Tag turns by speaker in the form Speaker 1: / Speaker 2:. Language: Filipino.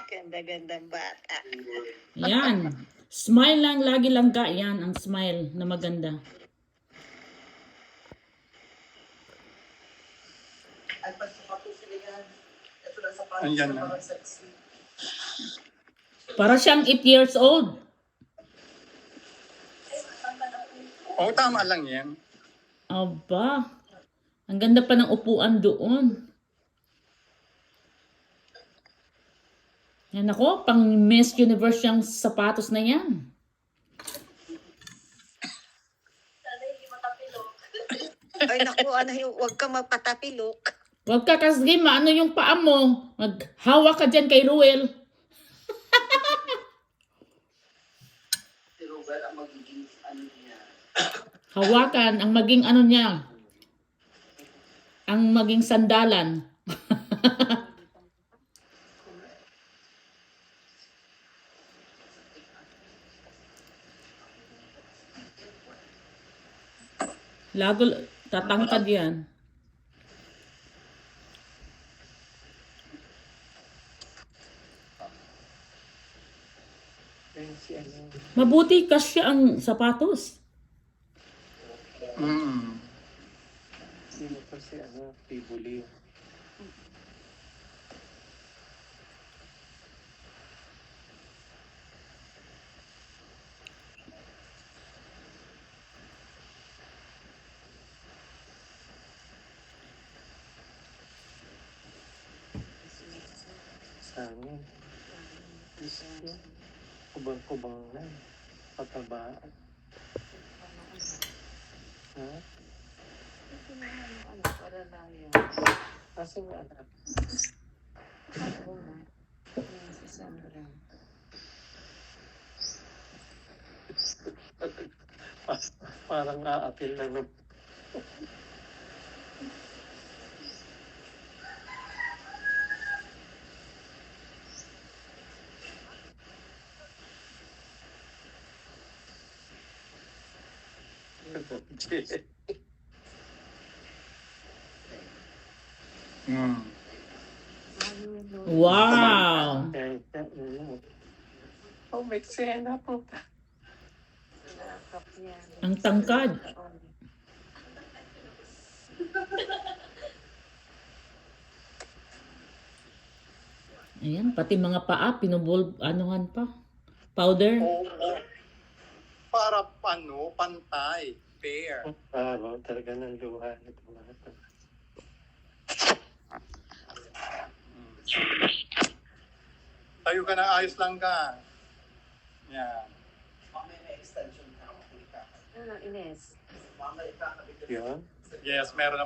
Speaker 1: Ganda-gandang bata.
Speaker 2: Yan. Smile lang, lagi lang ka. Yan, ang smile na maganda.
Speaker 3: Andyan na.
Speaker 2: Para siyang 8 years old.
Speaker 3: Oo, tama lang yan.
Speaker 2: Aba. Ang ganda pa ng upuan doon. Yan ako, pang Miss Universe yung sapatos na yan.
Speaker 1: Ay naku, huwag ka magpatapilok.
Speaker 2: Huwag ka kasi maano yung paa mo. Maghawa ka dyan kay Ruel. Hawakan ang maging ano niya. Ang maging sandalan. Lago, tatangkad yan. Mabuti kasi ang sapatos.
Speaker 4: Sino kasi Pibuli. Sana. Kubang-kubang na. Pataba. Ha?
Speaker 1: Para lang yun.
Speaker 4: Kasi nga anak.
Speaker 1: Oo nga. Yan si Sandra.
Speaker 4: Parang aatil lang ng
Speaker 2: Wow!
Speaker 4: Oh, may eksena po.
Speaker 2: Ang tangkad. Ayan, pati mga paa, anuhan pa. Powder.
Speaker 3: Oo. Para pantay. Fair.
Speaker 4: Talaga ng luha nito mga ito.
Speaker 3: Tayo ka na, ayos lang ka. Yan.
Speaker 1: Ano, Ines?
Speaker 4: Yun.
Speaker 3: Yes, meron naman.